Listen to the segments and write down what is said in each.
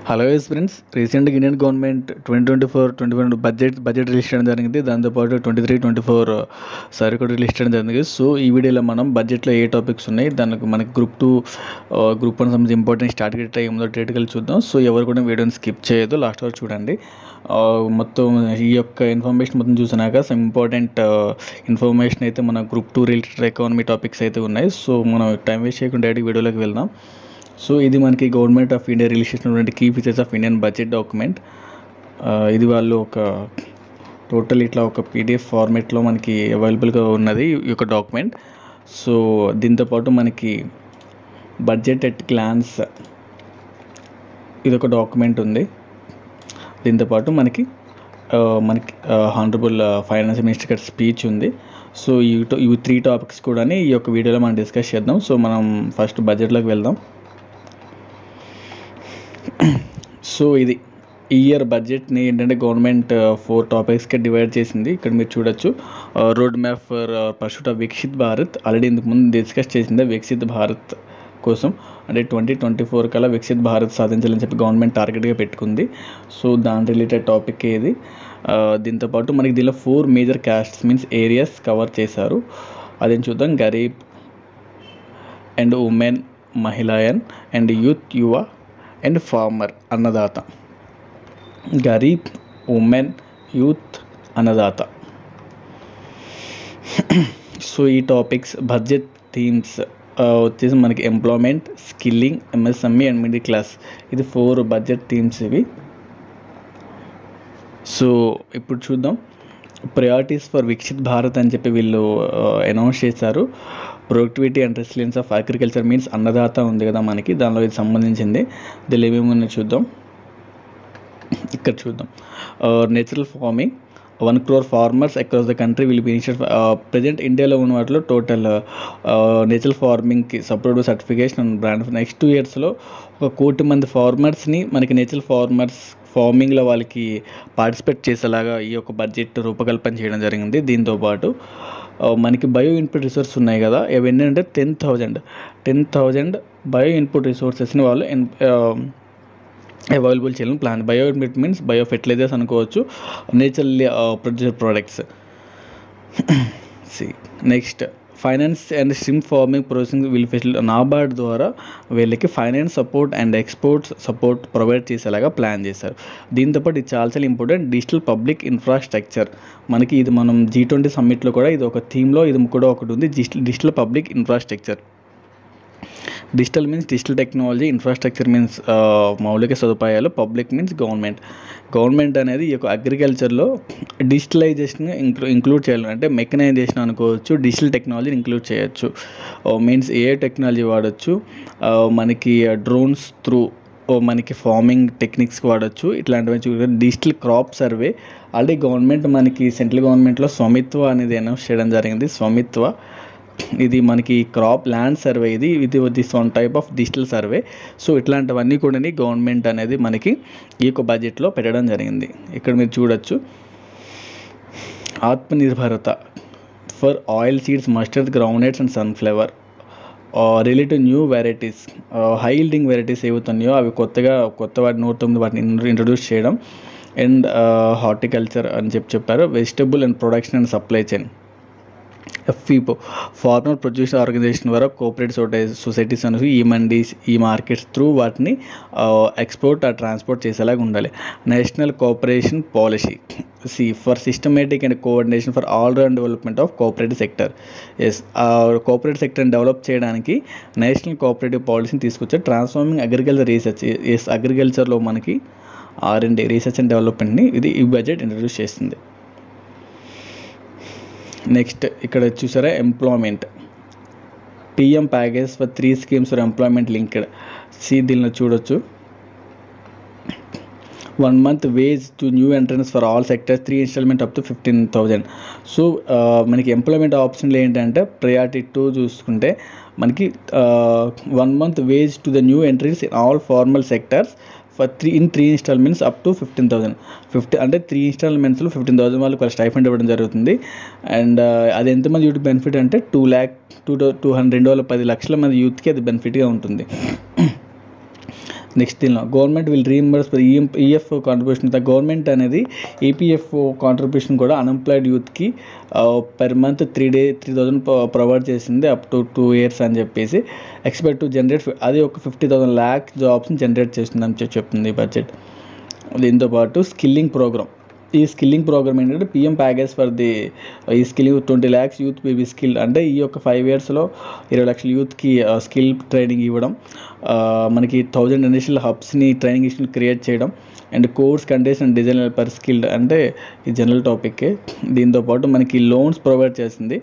Hello friends, రీసెంట్గా Indian government 2024-2025 budget release చేయడం జరిగింది. దాంతోపాటు 23-24 సారీ కూడా రిలీజ్ చేయడం జరిగింది. సో ఈ వీడియోలో మనం బడ్జెట్లో ఏ టాపిక్స్ ఉన్నాయి, దానికి మనకి గ్రూప్ 1 సంబంధించి ఇంపార్టెంట్ స్టార్ట్ గెట్ ఏముందో డేట్కి చూద్దాం. సో ఎవరు కూడా వీడియోని స్కిప్ చేయొద్దు, లాస్ట్ వరకు చూడండి. మొత్తం ఈ యొక్క ఇన్ఫర్మేషన్ మొత్తం చూసినాక సమ్ ఇంపార్టెంట్ ఇన్ఫర్మేషన్ అయితే మన గ్రూప్ 2 రిలేటెడ్ ఎకానమీ టాపిక్స్ అయితే ఉన్నాయి. సో మనం టైం వేస్ట్ చేయకుండా డైరెక్ట్ వీడియోలోకి వెళ్దాం. సో ఇది మనకి గవర్నమెంట్ ఆఫ్ ఇండియా రిలీజ్ చేసినటువంటి key features of Indian budget document. ఇది వాళ్ళు ఒక టోటల్ ఇట్లా ఒక పీడిఎఫ్ ఫార్మేట్లో మనకి అవైలబుల్గా ఉన్నది ఈ యొక్క డాక్యుమెంట్. సో దీంతోపాటు మనకి బడ్జెట్ ఎట్ గ్లాన్స్ ఇదొక డాక్యుమెంట్ ఉంది. దీంతోపాటు మనకి హానరబుల్ ఫైనాన్స్ మినిస్టర్ గారి స్పీచ్ ఉంది. సో ఈ 3 టాపిక్స్ కూడా ఈ యొక్క వీడియోలో మనం డిస్కస్ చేద్దాం. సో మనం ఫస్ట్ బడ్జెట్లోకి వెళ్దాం. సో ఇది ఈ ఇయర్ బడ్జెట్ని ఏంటంటే గవర్నమెంట్ 4 టాపిక్స్కి డివైడ్ చేసింది. ఇక్కడ మీరు చూడొచ్చు, road map for pursuit of Viksit Bharat. Already ఇంతకు ముందు డిస్కస్ చేసింది వికసిత్ భారత్ కోసం, అంటే 2024 కల్లా వికసిత్ భారత్ సాధించాలని చెప్పి గవర్నమెంట్ టార్గెట్గా పెట్టుకుంది. సో దాని రిలేటెడ్ టాపిక్ ఇది. దీంతోపాటు మనకి దీనిలో 4 major castes means areas cover చేశారు. అదేం చూద్దాం. Garib and women, Mahilayen and youth, Yuva and farmer, Annadata. Garib, women, youth, Annadata. So ఈ టాపిక్స్ బడ్జెట్ థీమ్స్ వచ్చేసి మనకి employment, skilling, MSME and middle class. ఇది 4 బడ్జెట్ థీమ్స్ ఇవి. సో ఇప్పుడు చూద్దాం. ప్రయారిటీస్ ఫర్ వికసిత్ భారత్ అని చెప్పి వీళ్ళు అనౌన్స్ చేశారు. Productivity and resilience of agriculture means Annadata ఉంది కదా మనకి, దానిలో ఇది సంబంధించింది. దీనిలో ఏమేమి ఉన్నాయో చూద్దాం. ఇక్కడ చూద్దాం. Natural farming, 1 crore farmers across the country will be initiated. Present ఇండియాలో ఉన్న వాటిలో టోటల్ నేచురల్ ఫార్మింగ్కి support certification and brand next 2 yearsలో 1 కోటి మంది ఫార్మర్స్ని మనకి నేచురల్ ఫార్మింగ్లో వాళ్ళకి పార్టిసిపేట్ చేసేలాగా ఈ యొక్క బడ్జెట్ రూపకల్పన చేయడం జరిగింది. దీంతోపాటు మనకి బయో ఇన్పుట్ రిసోర్స్ ఉన్నాయి కదా, ఇవి ఏంటంటే 10,000 బయో ఇన్పుట్ రిసోర్సెస్ని వాళ్ళు అవైలబుల్ చేయాలని plan. Bio input means bio fertilizers అనుకోవచ్చు, naturally produced products. Next finance and stream farming processing will facility. NABARD ద్వారా వీళ్ళకి finance support and exports support provide చేసేలాగా ప్లాన్ చేశారు. దీంతోపాటు ఇది చాలా ఇంపార్టెంట్, డిజిటల్ పబ్లిక్ ఇన్ఫ్రాస్ట్రక్చర్. మనకి ఇది మనం G20 సమ్మిట్లో కూడా ఇది ఒక థీమ్లో ఇది కూడా ఒకటి ఉంది, digital public infrastructure. Digital means digital technology, infrastructure means మౌలిక సదుపాయాలు, పబ్లిక్ మీన్స్ గవర్నమెంట్ అనేది ఈ యొక్క అగ్రికల్చర్లో డిజిటలైజేషన్ ఇంక్లూడ్ చేయాలి. అంటే మెకనైజేషన్ అనుకోవచ్చు, డిజిటల్ టెక్నాలజీని ఇంక్లూడ్ చేయొచ్చు. మీన్స్ ఏ టెక్నాలజీ వాడచ్చు, మనకి డ్రోన్స్ త్రూ మనకి ఫార్మింగ్ టెక్నిక్స్కి వాడచ్చు. ఇట్లాంటివి digital crop survey. Already government మనకి సెంట్రల్ గవర్నమెంట్లో స్వామిత్వ అనేది అనౌన్స్ చేయడం జరిగింది. స్వామిత్వ ఇది మనకి క్రాప్ ల్యాండ్ సర్వే, ఇది this 1 type of digital survey. So ఇట్లాంటివన్నీ కూడా గవర్నమెంట్ అనేది మనకి ఈ యొక్క బడ్జెట్లో పెట్టడం జరిగింది. ఇక్కడ మీరు చూడొచ్చు, Atmanirbharta for oil seeds, mustard, groundnuts and sunflower. Relative new varieties, high yielding varieties ఏవవుతున్నాయో అవి కొత్త వాటిని 109 వాటిని ఇంట్రొడ్యూస్ చేయడం. అండ్ హార్టికల్చర్ అని చెప్పారు. Vegetable and production and supply chain. FPO farmer producer organization ద్వారా కోఆపరేటివ్ సొసైటీస్ అనేవి ఈ మండీస్, ఈ మార్కెట్స్ త్రూ వాటిని ఎక్స్పోర్ట్ ట్రాన్స్పోర్ట్ చేసేలాగా ఉండాలి. National cooperation policy for systematic and coordination for all round development of cooperative sector. Cooperative సెక్టర్ని develop చేయడానికి national cooperative పాలసీని తీసుకొచ్చారు. ట్రాన్స్ఫార్మింగ్ అగ్రికల్చర్ రీసెర్చ్, అగ్రికల్చర్లో మనకి R&D రీసెర్చ్ అండ్ డెవలప్మెంట్ని ఈ బడ్జెట్ ఇంట్రడ్యూస్ చేస్తుంది. నెక్స్ట్ ఇక్కడ చూసారా, employment. PM package for 3 schemes for employment linked. దీనిలో చూడొచ్చు, 1 month wage to new entrants for all sectors, 3 installment up to 15,000. So మనకి ఎంప్లాయ్మెంట్ ఆప్షన్లు ఏంటంటే ప్రయారిటీ 2 చూసుకుంటే మనకి 1 month wage to the new entries in all formal sectors for 3 installments up to 15,000. అంటే 3 installmentsలో 15,000 వాళ్ళకి stipend ఇవ్వడం జరుగుతుంది. అండ్ అది ఎంతమంది యూత్ బెనిఫిట్ అంటే 210 లక్షల మంది యూత్కి అది బెనిఫిట్గా ఉంటుంది. నెక్స్ట్ దీనిలో government will reimburse EFO contribution. Government అనేది ఈపీఎఫ్ఓ కాంట్రిబ్యూషన్ కూడా అన్ఎంప్లాయిడ్ యూత్కి పర్ మంత్ 3,000 ప్రొవైడ్ చేసింది అప్ టు 2 years అని చెప్పేసి. ఎక్స్పెక్ట్ టు జనరేట్ అది ఒక 50,000 lakh జాబ్స్ని జనరేట్ చేస్తుందని చెప్తుంది ఈ బడ్జెట్. దీంతోపాటు స్కిల్లింగ్ ప్రోగ్రామ్. ఈ స్కిల్లింగ్ ప్రోగ్రామ్ ఏంటంటే పిఎం ప్యాకేజ్ ఫర్ ది ఈ skilling 20 lakhs youth baby skill. అంటే ఈ యొక్క 5 yearsలో 20 lakhs యూత్కి స్కిల్ ట్రైనింగ్ ఇవ్వడం, మనకి 1000 ఇండస్ట్రియల్ హబ్స్ని ట్రైనింగ్ ఇన్స్టిట్యూట్ క్రియేట్ చేయడం, and course contest and design per skilled. అంటే ఈ జనరల్ టాపిక్కే. దీంతోపాటు మనకి లోన్స్ ప్రొవైడ్ చేస్తుంది.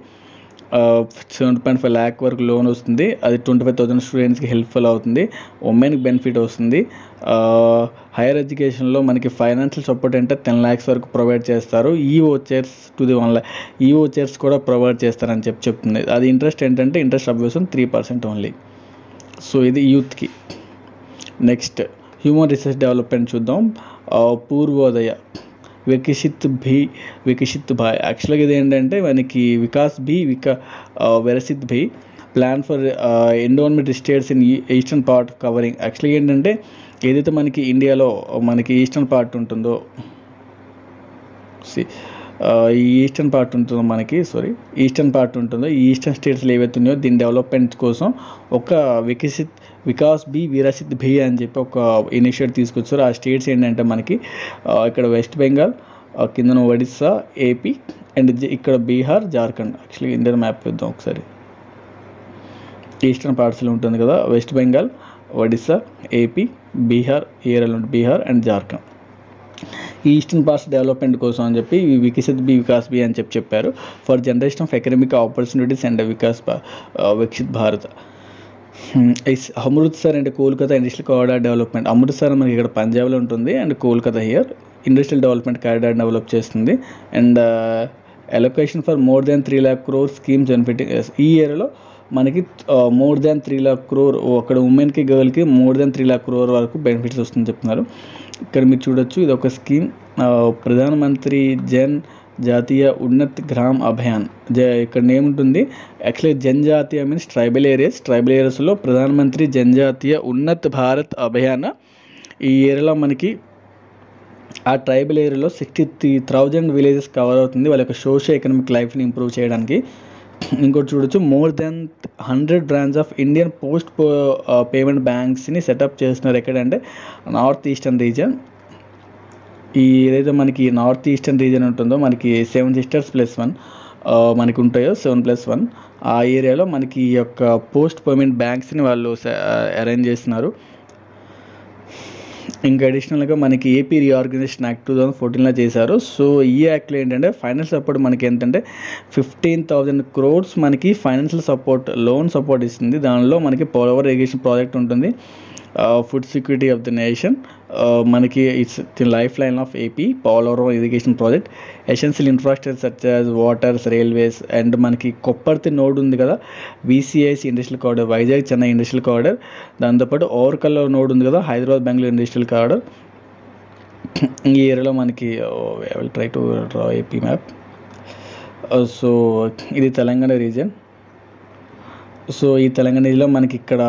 7.5 lakh వరకు లోన్ వస్తుంది. అది 25,000 స్టూడెంట్స్కి హెల్ప్ఫుల్ అవుతుంది. ఉమెన్కి బెనిఫిట్ వస్తుంది. హైయర్ ఎడ్యుకేషన్లో మనకి ఫైనాన్షియల్ సపోర్ట్ అంటే 10 lakhs వరకు ప్రొవైడ్ చేస్తారు. ఈ ఓచర్స్ టు ది 1 lakh ఈ ఓచర్స్ కూడా ప్రొవైడ్ చేస్తారని చెప్తుంది. అది ఇంట్రెస్ట్ ఏంటంటే ఇంట్రెస్ట్ అబ్యూషన్ 3% ఓన్లీ. సో ఇది యూత్కి. నెక్స్ట్ హ్యూమన్ రిసోర్స్ డెవలప్మెంట్ చూద్దాం. పూర్వోదయ వికసిత్ భాయ్. యాక్చువల్గా ఇది ఏంటంటే మనకి వికసిత్ భీ plan for endowment states in eastern part covering. యాక్చువల్గా ఏంటంటే ఏదైతే మనకి ఇండియాలో మనకి ఈస్టర్న్ పార్ట్ ఉంటుందో ఈ ఈస్టర్న్ పార్ట్ ఉంటుందో ఈ ఈస్టర్న్ స్టేట్స్లో ఏవైతే ఉన్నాయో దీని డెవలప్మెంట్ కోసం ఒక వికాస్ భీ అని చెప్పి ఒక ఇనిషియేటివ్ తీసుకొచ్చారు. ఆ స్టేట్స్ ఏంటంటే మనకి ఇక్కడ వెస్ట్ బెంగాల్, కిందన ఒడిస్సా, ఏపీ అండ్ ఇక్కడ Bihar, Jharkhand. Actually Indian map చూద్దాం ఒకసారి. ఈస్టర్న్ పార్ట్స్లో ఉంటుంది కదా, west Bengal, Odisha, AP, Bihar, Bihar and Jharkhand. ఈ ఈస్టర్న్ పార్ట్స్ డెవలప్మెంట్ కోసం అని చెప్పి వికాస్ భీ అని చెప్పారు. For generation of economic opportunities and Viksit Bharat. Amritsar and Kolkata industrial corridor development. Amritsar మనకి ఇక్కడ పంజాబ్లో ఉంటుంది and Kolkata here industrial development corridor develop చేస్తుంది. And allocation for more than 3 lakh crore schemes benefiting. ఈ ఏరియాలో మనకి మోర్ దాన్ 3 lakh crore అక్కడ ఉమెన్కి గర్ల్కి మోర్ దాన్ 3 lakh crore వరకు బెనిఫిట్స్ వస్తుందని చెప్తున్నారు. ఇక్కడ మీరు చూడొచ్చు, ఇది ఒక స్కీమ్ ప్రధానమంత్రి జన్ జాతీయ ఉన్నత్ గ్రామ్ అభియాన్. ఇక్కడ ఏముంటుంది యాక్చువల్లీ జనజాతీయ మీన్స్ ట్రైబల్ ఏరియాస్లో ప్రధానమంత్రి జనజాతీయ ఉన్నత్ భారత్ అభియాన్. ఈ ఏరియాలో మనకి ఆ ట్రైబల్ ఏరియాలో 63,000 విలేజెస్ కవర్ అవుతుంది వాళ్ళ యొక్క సోషియో ఎకనామిక్ లైఫ్ని ఇంప్రూవ్ చేయడానికి. ఇంకోటి చూడొచ్చు, more than 100 branch of Indian post payment బ్యాంక్స్ని సెటప్ చేస్తున్నారు. ఎక్కడంటే నార్త్ ఈస్టర్న్ రీజియన్. ఈ ఏదైతే మనకి నార్త్ ఈస్టర్న్ రీజియన్ ఉంటుందో మనకి 7 sisters + 1 మనకి ఉంటాయో 7+1 ఆ ఏరియాలో మనకి ఈ యొక్క పోస్ట్ పేమెంట్ బ్యాంక్స్ని వాళ్ళు అరేంజ్ చేస్తున్నారు. ఇంకా అడిషనల్గా మనకి ఏపీ రీఆర్గనైజేషన్ యాక్ట్ 2014లో చేశారు. సో ఈ యాక్ట్లో ఏంటంటే ఫైనాన్షియల్ సపోర్ట్ మనకి ఏంటంటే 15,000 crores మనకి ఫైనాన్షియల్ సపోర్ట్ లోన్ సపోర్ట్ ఇస్తుంది. దానిలో మనకి పోలవరం ఇరిగేషన్ ప్రాజెక్ట్ ఉంటుంది, food security of the nation, మనకి it's the lifeline of AP Polavaram irrigation project, essential infrastructure such as waters, railways and మనకి కొప్పర్తి నోడ్ ఉంది కదా VCIC industrial corridor, Vizag Chennai industrial corridor. దాంతోపాటు Orvakal node ఉంది కదా హైదరాబాద్ బెంగళూరు ఇండస్ట్రియల్ కారిడార్. ఈ ఏరియాలో మనకి I will try to draw AP map. So ఇది తెలంగాణ రీజియన్. సో ఈ తెలంగాణ రీజియన్లో మనకి ఇక్కడ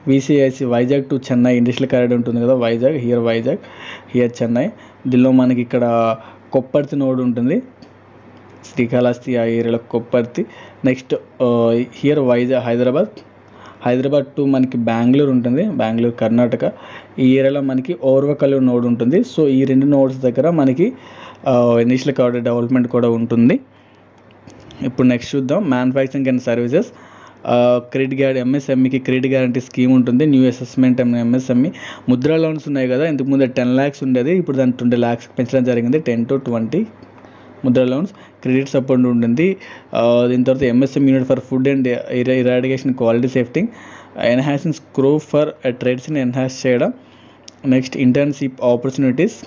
VCIC Vizag to Chennai industrial corridor ఉంటుంది కదా, వైజాగ్ హియర్ చెన్నై. దీనిలో మనకి ఇక్కడ కొప్పర్తి నోడ్ ఉంటుంది, శ్రీకాళహస్తి ఆ ఏరియాలో Kopparthi. Next here Vizag Hyderabad to మనకి బెంగళూరు ఉంటుంది, బెంగళూరు కర్ణాటక. ఈ ఏరియాలో మనకి ఓర్వకల్ నోడ్ ఉంటుంది. సో ఈ 2 nodes దగ్గర మనకి ఇండస్ట్రియల్ కారిడార్ డెవలప్మెంట్ కూడా ఉంటుంది. ఇప్పుడు నెక్స్ట్ చూద్దాం manufacturing and services. Credit guarantee ఎంఎస్ఎంఈకి క్రెడిట్ గ్యారంటీ స్కీమ్ ఉంటుంది. New assessment MSME Mudra loans ఉన్నాయి కదా, ఇంతకుముందు 10 lakhs ఉండేది, ఇప్పుడు దాన్ని 20 lakhs పెంచడం జరిగింది. 10 to 20 Mudra loans. Credit support ఉంటుంది. దీని తర్వాత MSME unit for food and eradication quality safety, enhancing scope for ట్రేడ్స్ని ఎన్హాన్స్ చేయడం. నెక్స్ట్ ఇంటర్న్షిప్ ఆపర్చునిటీస్,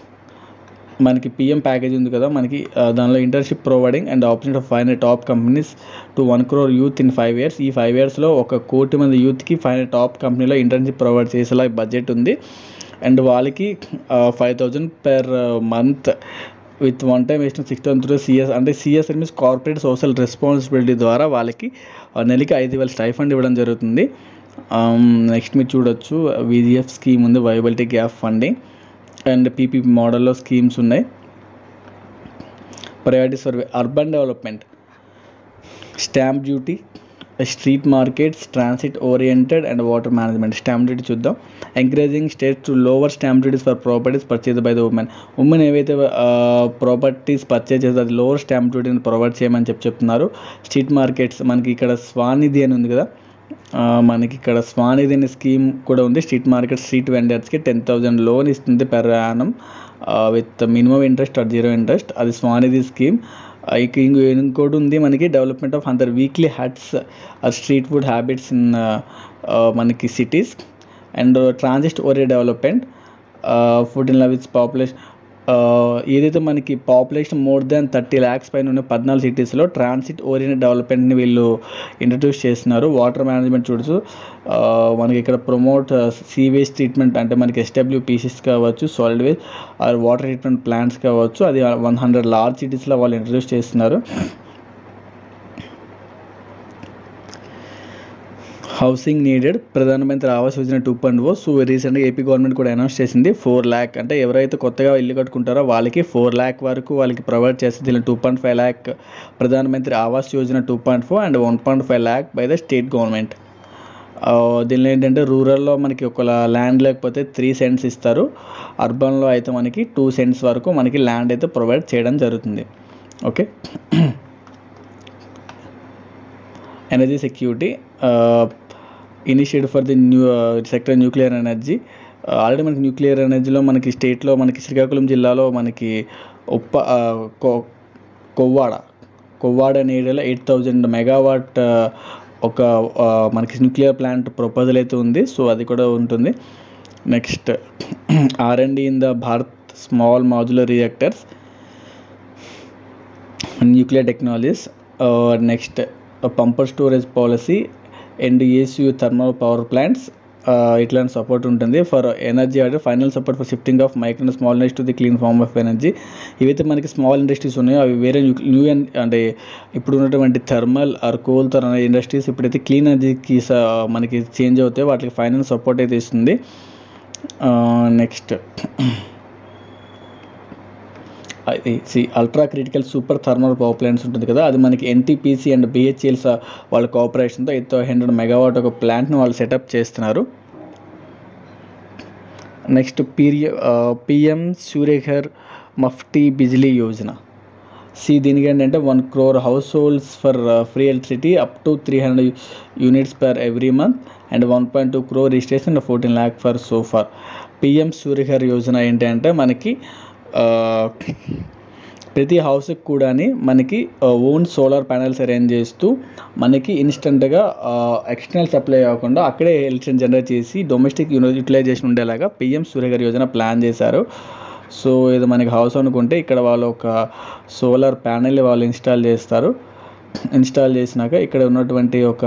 మనకి పిఎం ప్యాకేజ్ ఉంది కదా మనకి, దానిలో internship providing and opportunity of 500 top companies to 1 crore youth in 5 years. ఈ 5 yearsలో 1 కోటి మంది యూత్కి 500 టాప్ కంపెనీలో ఇంటర్న్షిప్ ప్రొవైడ్ చేసేలా బడ్జెట్ ఉంది. అండ్ వాళ్ళకి 5,000 per month with one time వేసిన 6,000 through సిఎస్. అంటే CS means corporate social responsibility ద్వారా వాళ్ళకి నెలకి 5,000 స్టైఫండ్ ఇవ్వడం జరుగుతుంది. నెక్స్ట్ మీరు చూడొచ్చు విజిఎఫ్ స్కీమ్ ఉంది, viability gap funding, and PPP మోడల్లో స్కీమ్స్ ఉన్నాయి. Priority survey, urban development, stamp duty, street markets, transit oriented and water management. Stamp duty చూద్దాం. Encouraging states to lower stamp duties for properties purchase by the women ఏవైతే properties purchase చేస్తే అది lower stamp డ్యూటీని provide చేయమని చెప్తున్నారు. Street markets, మనకి ఇక్కడ స్వానిధి అని ఉంది కదా, మనకి ఇక్కడ స్వానిధి అనే స్కీమ్ కూడా ఉంది. స్ట్రీట్ మార్కెట్ స్ట్రీట్ వెండర్స్కి 10,000 లోన్ ఇస్తుంది per annum with minimum interest or 0 interest. అది స్వానిధి స్కీమ్. ఇంకోటి ఉంది మనకి డెవలప్మెంట్ ఆఫ్ అందర్ weekly haats or street food habits in మనకి cities, and transit oriented development, food in with population. ఏదైతే మనకి పాపులేషన్ మోర్ దాన్ 30 lakhs పైన ఉన్న 14 సిటీస్లో ట్రాన్సిట్ ఓరియంటెడ్ డెవలప్మెంట్ని వీళ్ళు ఇంట్రడ్యూస్ చేస్తున్నారు. వాటర్ మేనేజ్మెంట్ చూడొచ్చు, మనకి ఇక్కడ ప్రమోట్ సీవేజ్ ట్రీట్మెంట్, అంటే మనకి SWPCs కావచ్చు, solid waste or water treatment plants కావచ్చు, అది 100 లార్జ్ సిటీస్లో వాళ్ళు ఇంట్రడ్యూస్ చేస్తున్నారు. హౌసింగ్ నీడెడ్, ప్రధానమంత్రి ఆవాస్ యోజన 2.0. సో రీసెంట్గా ఏపీ గవర్నమెంట్ కూడా అనౌన్స్ చేసింది 4 lakh, అంటే ఎవరైతే కొత్తగా ఇల్లు కట్టుకుంటారో వాళ్ళకి 4 lakh వరకు వాళ్ళకి ప్రొవైడ్ చేస్తుంది. దీనిలో 2.5 lakh ప్రధానమంత్రి Awas Yojana 2.4 and 1.5 lakh by the state government. దీనిలో ఏంటంటే రూరల్లో మనకి ఒక ల్యాండ్ లేకపోతే 3 cents ఇస్తారు, అర్బన్లో అయితే మనకి 2 cents వరకు మనకి ల్యాండ్ అయితే ప్రొవైడ్ చేయడం జరుగుతుంది. Okay. Energy security, initiative for the sector nuclear energy. Already మనకి న్యూక్లియర్ ఎనర్జీలో మనకి స్టేట్లో మనకి శ్రీకాకుళం జిల్లాలో మనకి కొవ్వాడ అనే ఏరియాలో 8,000 మెగావాట్ ఒక మనకి న్యూక్లియర్ ప్లాంట్ ప్రపోజల్ అయితే ఉంది. సో అది కూడా ఉంటుంది. Next R&D in the Bharat small modular reactors, nuclear technologies. Next pumped storage policy and ESU thermal power plants, ఇట్లాంటి సపోర్ట్ ఉంటుంది. ఫర్ ఎనర్జీ అంటే final support for shifting of micro and small industry to the clean form of energy. ఇవైతే మనకి small industries ఉన్నాయో అవి వేరే new అంటే ఇప్పుడు ఉన్నటువంటి థర్మల్ ఆర్ కోల్ తో ఇండస్ట్రీస్ ఎప్పుడైతే క్లీన్ ఎనర్జీకి మనకి చేంజ్ అవుతాయో వాటికి ఫైనల్ సపోర్ట్ అయితే ఇస్తుంది. Next ultra critical super thermal power plants ఉంటుంది కదా, అది మనకి NTPC అండ్ BHEL వాళ్ళ కోఆపరేషన్తో 800 మెగావాట్ ఒక ప్లాంట్ని వాళ్ళు సెటప్ చేస్తున్నారు. Next PM Suryaghar Muft Bijli Yojana. దీనికి ఏంటంటే 1 crore households for free electricity up to 300 units per every month and 1.2 crore registration and 14 lakh for so far. PM Suryaghar Yojana ఏంటంటే మనకి ప్రతి హౌస్కి కూడా మనకి ఓన్ సోలార్ ప్యానెల్స్ అరేంజ్ చేస్తూ మనకి ఇన్స్టెంట్గా ఎక్స్టర్నల్ సప్లై కాకుండా అక్కడే ఎలక్ట్రిసిటీ జనరేట్ చేసి డొమెస్టిక్ యూటిలైజేషన్ ఉండేలాగా PM సూర్యఘర్ యోజన ప్లాన్ చేశారు. సో ఇది మనకి హౌస్ అనుకుంటే ఇక్కడ వాళ్ళు ఒక సోలార్ ప్యానెల్ వాళ్ళు ఇన్స్టాల్ చేస్తారు. ఇన్స్టాల్ చేసినాక ఇక్కడ ఉన్నటువంటి ఒక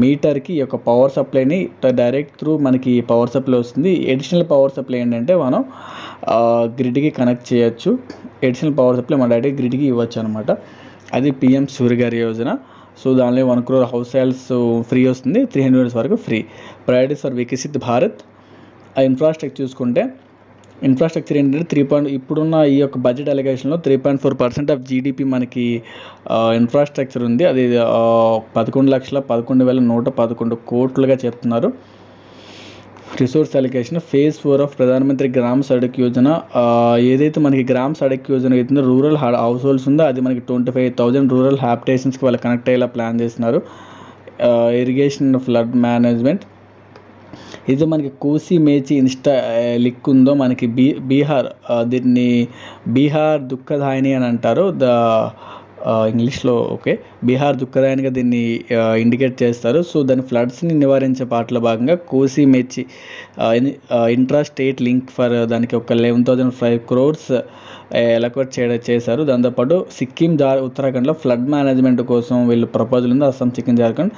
మీటర్కి ఈ యొక్క పవర్ సప్లైని డైరెక్ట్ త్రూ మనకి పవర్ సప్లై వస్తుంది. ఎడిషనల్ పవర్ సప్లై ఏంటంటే మనం గ్రిడ్కి కనెక్ట్ చేయొచ్చు. ఎడిషనల్ పవర్ సప్లై మన డైరెక్ట్ గ్రిడ్కి ఇవ్వచ్చు అనమాట. అది PM సూర్యఘర్ యోజన. సో దానిలో 1 crore హౌస్ హోల్డ్స్ ఫ్రీ వస్తుంది, 300 units వరకు free. Priorities for Viksit Bharat. ఆ ఇన్ఫ్రాస్ట్రక్చర్ చూసుకుంటే ఇన్ఫ్రాస్ట్రక్చర్ ఏంటంటే ఇప్పుడున్న ఈ యొక్క బడ్జెట్ అలొకేషన్లో 3.4% ఆఫ్ GDP మనకి ఇన్ఫ్రాస్ట్రక్చర్ ఉంది. అది 11,11,111 కోట్లుగా చెప్తున్నారు. రిసోర్స్ అలొకేషన్ ఫేజ్ 4 ఆఫ్ ప్రధానమంత్రి గ్రామ సడక్ యోజన. ఏదైతే మనకి గ్రామ సడక్ యోజన అవుతుందో రూరల్ హౌస్ హోల్డ్స్ ఉందో అది మనకి 25,000 రూరల్ హ్యాబిటేషన్స్కి వాళ్ళు కనెక్ట్ అయ్యేలా ప్లాన్ చేస్తున్నారు. Irrigation flood management. ఇది మనకి కోసి మేచి లిక్ ఉందో మనకి బీహార్, దీన్ని బీహార్ దుఃఖదాయిని అని అంటారు ఇంగ్లీష్లో. ఓకే, బీహార్ దుఃఖదాయినిగా దీన్ని ఇండికేట్ చేస్తారు. సో దాని ఫ్లడ్స్ని నివారించే పాటలో భాగంగా కోసి Mechi intra state link for దానికి ఒక 11,005 crores ఎలక్వేట్ చేశారు. దాంతోపాటు సిక్కిం ఉత్తరాఖండ్లో ఫ్లడ్ మేనేజ్మెంట్ కోసం వీళ్ళు ప్రపోజల్ ఉంది. అస్సాం, సిక్కిం, జార్ఖండ్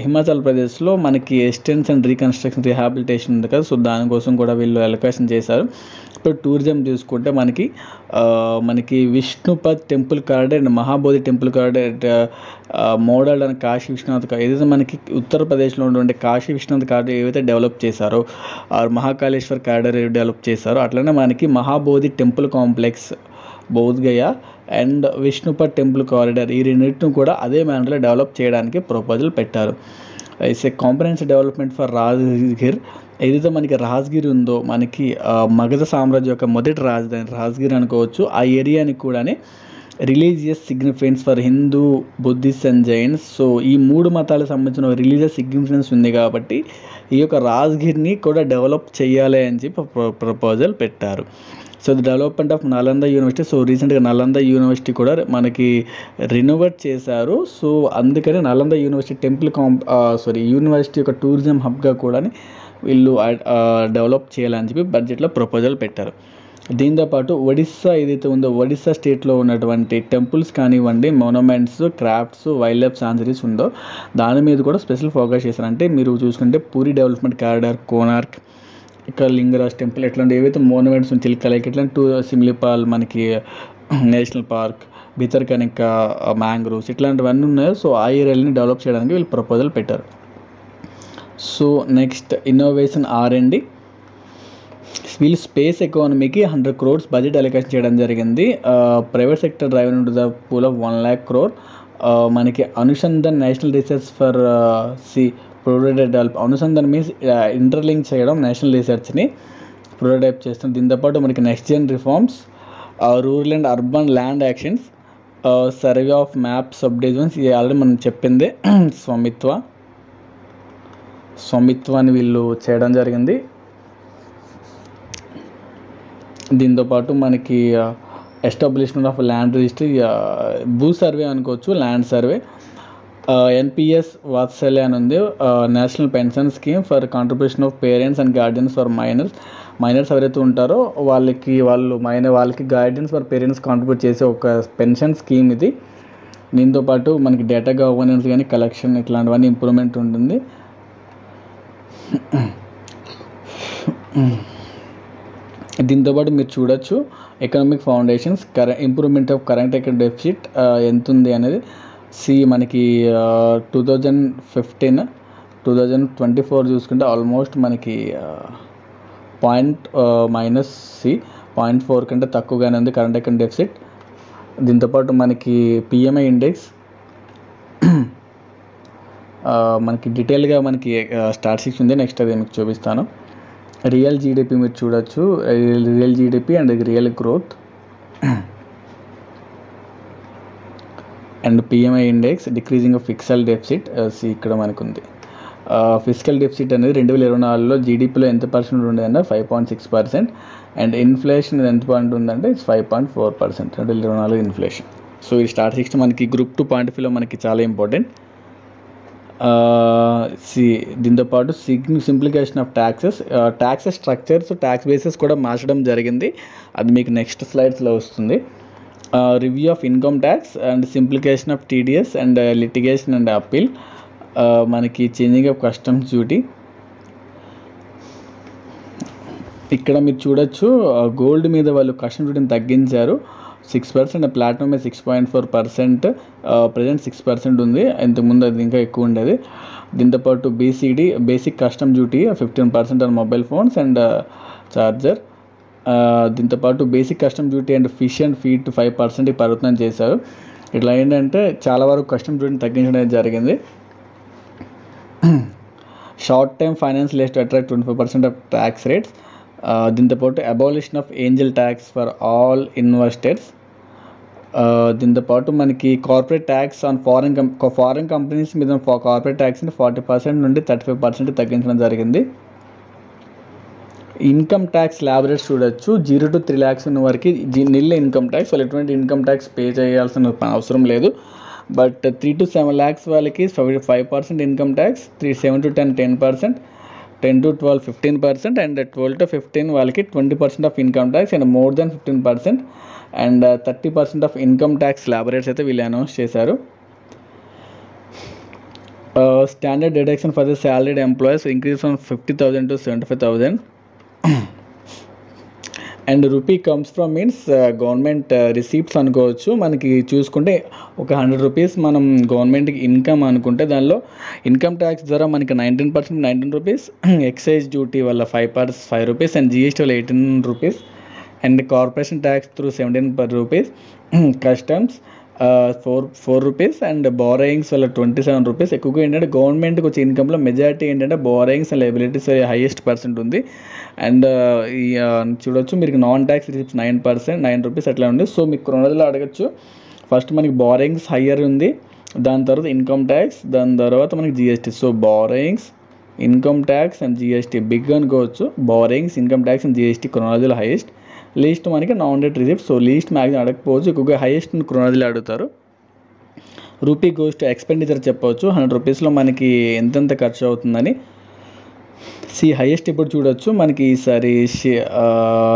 హిమాచల్ ప్రదేశ్లో మనకి ఎస్టెన్స్ అండ్ రీకన్స్ట్రక్షన్ రీహాబిలిటేషన్ ఉంది కదా, సో దానికోసం కూడా వీళ్ళు అలొకేషన్ చేశారు. ఇప్పుడు టూరిజం చూసుకుంటే మనకి Vishnupad temple corridor and Mahabodhi temple corridor model and Kashi Vishwanath ఏదైతే మనకి ఉత్తరప్రదేశ్లో ఉన్నటువంటి కాశీ విశ్వనాథ్ కారిడార్ ఏవైతే డెవలప్ చేశారో, మహాకాళేశ్వర్ కారిడార్ డెవలప్ చేశారో, అట్లనే మనకి Mahabodhi temple complex Bodhgaya and Vishnupad temple corridor ఈ రెండింటిని కూడా అదే మేనర్లో డెవలప్ చేయడానికి ప్రపోజల్ పెట్టారు. It's a comprehensive development for Rajgir. ఏదైతే మనకి రాజ్గిరి ఉందో, మనకి మగధ సామ్రాజ్యం యొక్క మొదటి రాజధాని రాజ్గిరి అనుకోవచ్చు. ఆ ఏరియాని కూడా religious significance for Hindu, Buddhist and Jains. So ఈ 3 మతాలకు సంబంధించిన రిలీజియస్ సిగ్నిఫికెన్స్ ఉంది కాబట్టి ఈ యొక్క రాజ్గిరిని కూడా డెవలప్ చేయాలి అని చెప్పి ప్రపోజల్ పెట్టారు. So the development of Nalanda university. So రీసెంట్గా నలంద యూనివర్సిటీ కూడా మనకి రినోవేట్ చేశారు. సో అందుకని నలంద యూనివర్సిటీ యూనివర్సిటీ యొక్క టూరిజం హబ్గా కూడా వీళ్ళు డెవలప్ చేయాలని చెప్పి బడ్జెట్లో ప్రపోజల్ పెట్టారు. దీంతోపాటు ఒడిస్సా ఏదైతే ఉందో, ఒడిస్సా స్టేట్లో ఉన్నటువంటి టెంపుల్స్ కానివ్వండి, మొనమెంట్స్, క్రాఫ్ట్స్, వైల్డ్ లైఫ్ సాంచురీస్ ఉందో దాని మీద కూడా స్పెషల్ ఫోకస్ చేశారు. అంటే మీరు చూసుకుంటే పూరి డెవలప్మెంట్ కారిడార్, కోనార్క్, ఇక్కడ లింగరాజ్ టెంపుల్, ఇట్లాంటి ఏవైతే మోనుమెంట్స్ చిల్కలైక్, ఇట్లాంటి సిమ్లిపాల్, మనకి నేషనల్ పార్క్, భితర్కనిక, మ్యాంగ్రోవ్స్, ఇట్లాంటివన్నీ ఉన్నాయి. సో ఆ ఏరియాలని డెవలప్ చేయడానికి వీళ్ళు ప్రపోజల్ పెట్టారు. So next innovation R&D. వీళ్ళు స్పేస్ ఎకానమీకి 100 crores బడ్జెట్ అలొకేషన్ చేయడం జరిగింది. Private sector driver to the pool of 1 lakh crore. మనకి Anusandhan national research for prototype develop. Anusandhan means interlink చేయడం నేషనల్ రీసెర్చ్ని ప్రోటోటైప్ చేస్తుంది. దీంతోపాటు మనకి next gen reforms, rural and urban land actions, survey of map subdivisions, ఇది already మనం చెప్పిందే. స్వామిత్వాన్ని వీళ్ళు చేయడం జరిగింది. దీంతోపాటు మనకి ఎస్టాబ్లిష్మెంట్ ఆఫ్ ల్యాండ్ రిజిస్ట్రీ, భూ సర్వే అనుకోవచ్చు, ల్యాండ్ సర్వే. NPS వాత్సల్య అని ఉంది, national pension scheme for contribution of parents and guardians for minors ఎవరైతే ఉంటారో వాళ్ళకి గైడెన్స్ ఫర్ పేరెంట్స్ కాంట్రిబ్యూట్ చేసే ఒక పెన్షన్ స్కీమ్ ఇది. దీంతోపాటు మనకి డేటా గవర్నెన్స్ కానీ కలెక్షన్ ఇట్లాంటివన్నీ ఇంప్రూవ్మెంట్ ఉంటుంది. దీంతోపాటు మీరు చూడొచ్చు economic foundations, improvement of current account deficit ఎంత ఉంది అనేది. మనకి 2015-2024 చూసుకుంటే ఆల్మోస్ట్ మనకి -0.4 కంటే తక్కువగానే ఉంది కరెంట్ అకౌంట్ డెఫిసిట్. దీంతోపాటు మనకి PMI ఇండెక్స్ మనకి డీటెయిల్గా మనకి స్టాటిస్టిక్స్ ఉంది, నెక్స్ట్ అది మీకు చూపిస్తాను. రియల్ జీడిపి మీరు చూడొచ్చు, real GDP and real growth and PMI index, decreasing of fiscal deficit. ఇక్కడ మనకు ఉంది ఫిస్కల్ డెఫిసిట్ అనేది 2024లో జీడిపిలో ఎంత పర్సెంట్ ఉండేదంటే 5.6%, అండ్ ఇన్ఫ్లేషన్ ఎంత పాయింట్ ఉందంటే 5.4%, 2024 ఇన్ఫ్లేషన్. సో ఈ స్టాటిస్టిక్స్ మనకి గ్రూప్ 2 పాయింట్ ఆఫ్ వ్యూలో మనకి చాలా ఇంపార్టెంట్. దీంతోపాటు simplification of taxes structures, tax bases కూడా మార్చడం జరిగింది. అది మీకు నెక్స్ట్ స్లైడ్స్లో వస్తుంది. Review of income tax and simplification of TDS and litigation and appeal. మనకి చేంజింగ్ ఆఫ్ కస్టమ్స్ డ్యూటీ. ఇక్కడ మీరు చూడొచ్చు గోల్డ్ మీద వాళ్ళు కస్టమ్ డ్యూటీని తగ్గించారు 6%, ప్లాటినం మీద 6.4%, ప్రజెంట్ 6% ఉంది, ఇంతకుముందు అది ఇంకా ఎక్కువ ఉండేది. దీంతోపాటు basic custom duty 15% on mobile phones and charger. దీంతోపాటు basic custom duty and fish and feed 5% పరివర్తనం చేశారు. ఇట్లా ఏంటంటే చాలా వరకు కస్టమ్ డ్యూటీని తగ్గించడం జరిగింది. Short time finance less to attract 25% of tax rates. దీంతోపాటు abolition of angel tax for all investors. దీంతోపాటు మనకి corporate tax on foreign companies మీద కార్పొరేట్ ట్యాక్స్ని 40% నుండి 35% తగ్గించడం జరిగింది. ఇన్కమ్ ట్యాక్స్ స్లాబ్ రేట్స్ చూడొచ్చు, 0 to 3 lakhs ఉన్న వారికి నిల్ ఇన్కమ్ ట్యాక్స్, వాళ్ళు ఎటువంటి ఇన్కమ్ ట్యాక్స్ పే చేయాల్సిన అవసరం లేదు. బట్ 3 to 7 lakhs వాళ్ళకి 5% income tax, 7 to 10 10%, 10 to 12 15%, and 12 to 15 వాళ్ళకి 20% of income tax, and more than 15% and 30% of income tax slab rates అయితే వీళ్ళు అనౌన్స్ చేశారు. Standard deduction for the salaried employees increase from 50,000 to 75,000. And rupee comes from means government receipts అనుకోవచ్చు. మనకి చూసుకుంటే ఒక 100 rupees మనం గవర్నమెంట్కి ఇన్కమ్ అనుకుంటే దానిలో ఇన్కమ్ ట్యాక్స్ ద్వారా మనకి 19% 19 రూపీస్, ఎక్సైజ్ డ్యూటీ వల్ల 5 రూపీస్ అండ్ జిఎస్టీ వల్ల 18 rupees and corporation tax through 17 rupees, customs 4 rupees and borrowings వల్ల 27 రూపీస్. ఎక్కువగా ఏంటంటే గవర్నమెంట్కి వచ్చే ఇన్కమ్లో మెజారిటీ ఏంటంటే borrowings and liabilities highest percent ఉంది. అండ్ ఈ చూడొచ్చు మీకు నాన్ ట్యాక్స్ రిసిప్ట్స్ 9 రూపీస్ అట్లా ఉంది. సో మీకు క్రోనోలజీలో అడగచ్చు. ఫస్ట్ మనకి బారోయింగ్స్ హయ్యర్ ఉంది, దాని తర్వాత ఇన్కమ్ ట్యాక్స్, దాని తర్వాత మనకి GST. So borrowings, income tax and GST big అనుకోవచ్చు. Borrowings, income tax and GST క్రోనోలజీలో హైయెస్ట్. లీస్ట్ మనకి non debt receipt. So least maximum అడగకపోవచ్చు, ఎక్కువగా హైయెస్ట్ క్రోనోలజీలో అడుగుతారు. రూపీ గోస్ టు ఎక్స్పెండిచర్ చెప్పవచ్చు. 100 రూపీస్లో మనకి ఎంతెంత ఖర్చు అవుతుందని. హైయెస్ట్ ఇప్పుడు చూడొచ్చు మనకి ఈసారి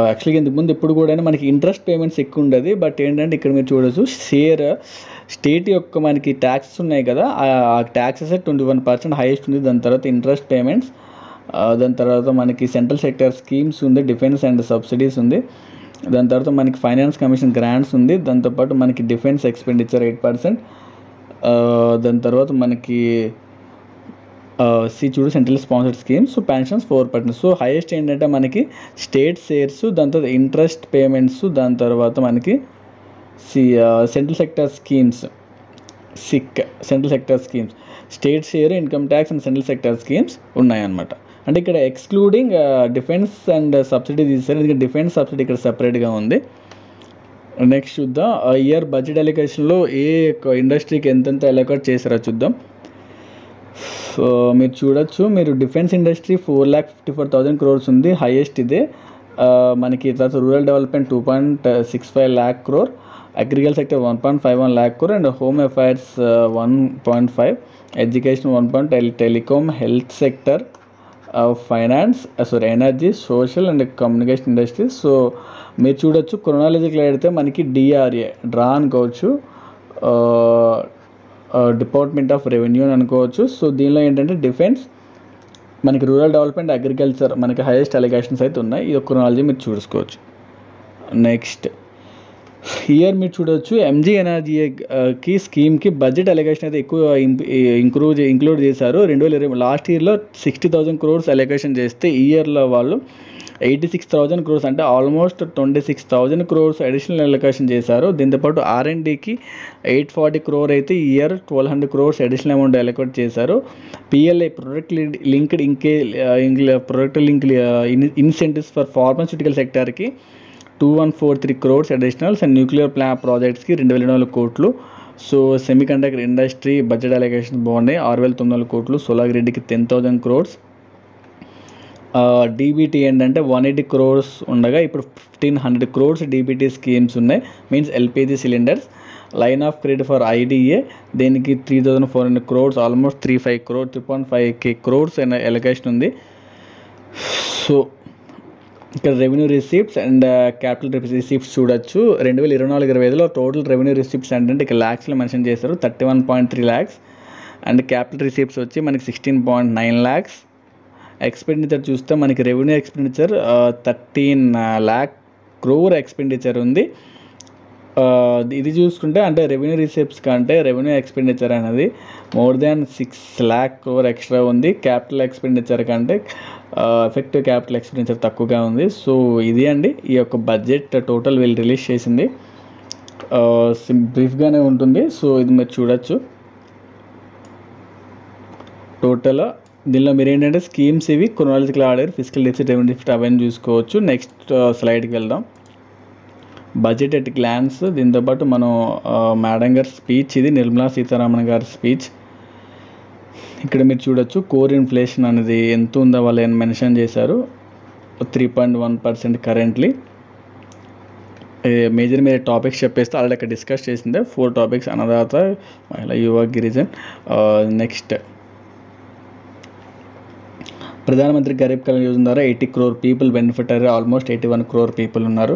యాక్చువల్గా ఇంతకుముందు ఎప్పుడు కూడా మనకి ఇంట్రెస్ట్ పేమెంట్స్ ఎక్కువ ఉండదు. బట్ ఏంటంటే ఇక్కడ మీరు చూడొచ్చు స్టేట్ యొక్క మనకి ట్యాక్సెస్ ఉన్నాయి కదా, ఆ ట్యాక్సెస్ 21% హైయెస్ట్ ఉంది. దాని తర్వాత ఇంట్రెస్ట్ పేమెంట్స్, దాని తర్వాత మనకి సెంట్రల్ సెక్టర్ స్కీమ్స్ ఉంది, డిఫెన్స్ అండ్ సబ్సిడీస్ ఉంది. దాని తర్వాత మనకి ఫైనాన్స్ కమిషన్ గ్రాంట్స్ ఉంది. దాంతోపాటు మనకి డిఫెన్స్ ఎక్స్పెండిచర్ 8%. దాని తర్వాత మనకి చూడు central sponsored schemes, so pensions 4%. So highest ఏంటంటే మనకి స్టేట్ షేర్స్, దాని తర్వాత ఇంట్రెస్ట్ పేమెంట్స్, దాని తర్వాత మనకి central sector schemes, central sector schemes, state share, income tax and central sector schemes ఉన్నాయన్నమాట. అంటే ఇక్కడ ఎక్స్క్లూడింగ్ డిఫెన్స్ అండ్ సబ్సిడీ తీస్తారు, ఎందుకంటే డిఫెన్స్ సబ్సిడీ ఇక్కడ సెపరేట్గా ఉంది. నెక్స్ట్ చూద్దాం, ఇయర్ బడ్జెట్ అలొకేషన్లో ఏ ఇండస్ట్రీకి ఎంతెంత అలొకేట్ చేశారో చూద్దాం. సో మీరు చూడొచ్చు, మీరు డిఫెన్స్ ఇండస్ట్రీ 4,54,000 crores ఉంది, హైయెస్ట్ ఇదే. మనకి తర్వాత rural development 2.65 lakh crore, agriculture sector 1.51 lakh crore and home affairs 1.5, education 1. Telecom, health sector, finance, energy, social and communication industries. So మీరు చూడొచ్చు క్రోనాలజికల్ అయితే మనకి డిఆర్ఏ డ్రా అనుకోవచ్చు, డిపార్ట్మెంట్ ఆఫ్ రెవెన్యూ అని అనుకోవచ్చు. సో దీనిలో ఏంటంటే డిఫెన్స్, మనకి రూరల్ డెవలప్మెంట్, అగ్రికల్చర్ మనకి హైయెస్ట్ అలిగేషన్స్ అయితే ఉన్నాయి. ఇది ఒక క్రోనాలజీ మీరు చూసుకోవచ్చు. నెక్స్ట్ ఇయర్ మీరు చూడవచ్చు ఎంజీ ఎనర్జీకి స్కీమ్కి బడ్జెట్ అలిగేషన్ అయితే ఎక్కువ ఇంక్లూడ్ చేశారు. 2020 లాస్ట్ ఇయర్లో 60,000 crores అలిగేషన్ చేస్తే ఈ ఇయర్లో వాళ్ళు 86,000 crores, అంటే ఆల్మోస్ట్ 26,000 crores అడిషనల్ అలొకేషన్ చేశారు. దీంతోపాటు R&Dకి 840 crore అయితే ఈ year 1,200 crores additional amount allocate చేశారు. PLI product linked incentives for pharmaceutical సెక్టార్కి 2,143 crores అడిషనల్స్ అండ్ న్యూక్లియర్ ప్రాజెక్ట్స్కి 2,200 crores. So semiconductor industry budget allocation బాగున్నాయి, 6,900 crores. సోలార్ గ్రిడ్కి 10,000 crores. డీబీటీ ఏంటంటే 180 crores ఉండగా ఇప్పుడు 1,500 crores డీబీటీ స్కీమ్స్ ఉన్నాయి, means LPG cylinders. Line of credit for IDA దీనికి 3,400 crores, almost 3.5 crores allocation ఉంది. So ఇక్కడ revenue receipts and capital receipts చూడొచ్చు. 2024-25లో టోటల్ రెవెన్యూ రిసిప్ట్స్ అంటే ఇక్కడ ల్యాక్స్లో మెన్షన్ చేశారు, 31.3 lakhs. అండ్ క్యాపిటల్ రిసిప్ట్స్ వచ్చి మనకి 16.9 lakhs. ఎక్స్పెండిచర్ చూస్తే మనకి revenue expenditure 13 lakh crore expenditure ఉంది. ఇది చూసుకుంటే అంటే రెవెన్యూ రిసిప్ట్స్ కంటే రెవెన్యూ ఎక్స్పెండిచర్ అనేది more than 6 lakh crore extra ఉంది. క్యాపిటల్ ఎక్స్పెండిచర్ కంటే ఎఫెక్టివ్ క్యాపిటల్ ఎక్స్పెండిచర్ తక్కువగా ఉంది. సో ఇది అండి ఈ యొక్క బడ్జెట్ టోటల్ వీళ్ళు రిలీజ్ చేసింది, బ్రీఫ్గానే ఉంటుంది. సో ఇది మీరు చూడొచ్చు టోటల్. దీనిలో మీరు ఏంటంటే స్కీమ్స్ ఇవి chronological order, physical deficit, revenue deficit అవన్నీ చూసుకోవచ్చు. నెక్స్ట్ స్లైడ్కి వెళ్దాం, బడ్జెట్ ఎట్ గ్లాన్స్. దీంతోపాటు మనం మేడం గారి స్పీచ్, ఇది నిర్మలా సీతారామన్ గారి స్పీచ్. ఇక్కడ మీరు చూడొచ్చు కోర్ ఇన్ఫ్లేషన్ అనేది ఎంత ఉందో వాళ్ళు మెన్షన్ చేశారు, 3.1% కరెంట్లీ. మేజర్ టాపిక్స్ చెప్పేస్తే ఆల్రెడీ అక్కడ డిస్కస్ చేసిందే 4 topics, అన్నదాత, మహిళ, యువ, గిరిజన్. నెక్స్ట్ ప్రధానమంత్రి గరీబ్ కళ్యాణ్ యోజన ద్వారా 80 crore పీపుల్ బెనిఫిట్ అయ్యారు, ఆల్మోస్ట్ 81 crore పీపుల్ ఉన్నారు.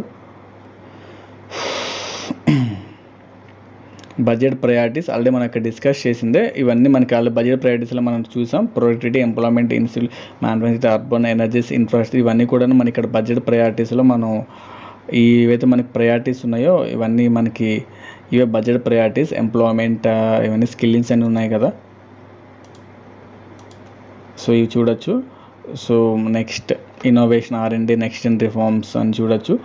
బడ్జెట్ ప్రయారిటీస్ ఆల్రెడీ మనం ఇక్కడ డిస్కస్ చేసిందే. ఇవన్నీ మనకి ఆల్రెడీ బడ్జెట్ ప్రయారిటీస్లో మనం చూసాం. Productivity, employment, manufacturing, urban, energies, infrastructure, ఇవన్నీ కూడా మనకి ఇక్కడ బడ్జెట్ ప్రయారిటీస్లో మనం ఏవైతే మనకి ప్రయారిటీస్ ఉన్నాయో ఇవన్నీ మనకి ఇవే బడ్జెట్ ప్రయారిటీస్. ఎంప్లాయ్మెంట్, ఇవన్నీ స్కిల్లింగ్స్ అన్నీ ఉన్నాయి కదా, సో ఇవి చూడొచ్చు. So next innovation, R&D, next Jan reforms అని చూడొచ్చు.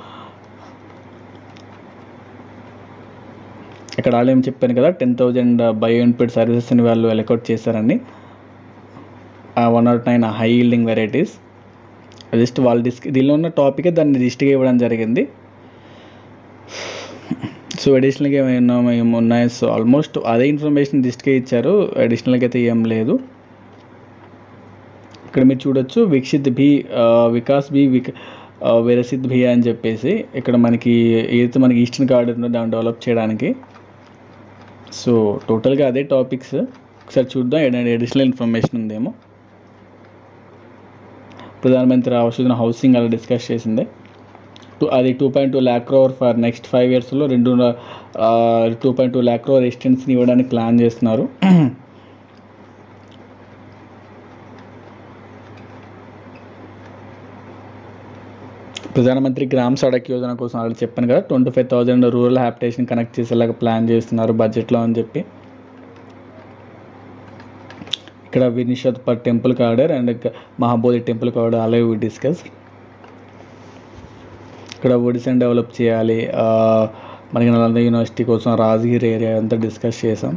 ఇక్కడ ఆల్రెడీ చెప్పాను కదా 10,000 బయో ఇన్పుట్ సర్వీసెస్ని వాళ్ళు ఎలకౌట్ చేశారని. 109 హై ఈల్డింగ్ వెరైటీస్. జస్ట్ వాళ్ళు దీనిలో ఉన్న టాపికే దాన్ని లిస్ట్గా ఇవ్వడం జరిగింది. సో అడిషనల్గా ఏమైనా ఉన్నాయి, సో ఆల్మోస్ట్ అదే ఇన్ఫర్మేషన్ లిస్ట్గా ఇచ్చారు, అడిషనల్గా అయితే ఏం లేదు. ఇక్కడ మీరు చూడొచ్చు వికసిత్ భీ, వికాస్ భీ, విరసిత్ భీ అని చెప్పేసి ఇక్కడ మనకి ఏదైతే మనకి ఈస్టర్న్ కార్డర్ ఉందో దాన్ని డెవలప్ చేయడానికి. సో టోటల్గా అదే టాపిక్స్. ఒకసారి చూద్దాం అడిషనల్ ఇన్ఫర్మేషన్ ఉందేమో. ప్రధానమంత్రి ఆవాస్ యోజన హౌసింగ్ అలా డిస్కస్ చేసిందే. అది 2.2 lakh crore for next 5 yearsలో 2.2 lakh crore రెసిడెన్స్ని ఇవ్వడానికి ప్లాన్ చేస్తున్నారు. ప్రధానమంత్రి గ్రామ సడక్ యోజన కోసం ఆల్రెడీ చెప్పాను కదా 25,000 రూరల్ హ్యాబిటేషన్ కనెక్ట్ చేసేలాగా ప్లాన్ చేస్తున్నారు బడ్జెట్లో అని చెప్పి. ఇక్కడ వినిషద్ పర్ temple corridor and Mahabodhi temple corridor అలాగే వి డిస్కస్. ఇక్కడ ఒడిశాని డెవలప్ చేయాలి, మనకి నలంద యూనివర్సిటీ కోసం రాజగిరి ఏరియా అంతా డిస్కస్ చేసాం.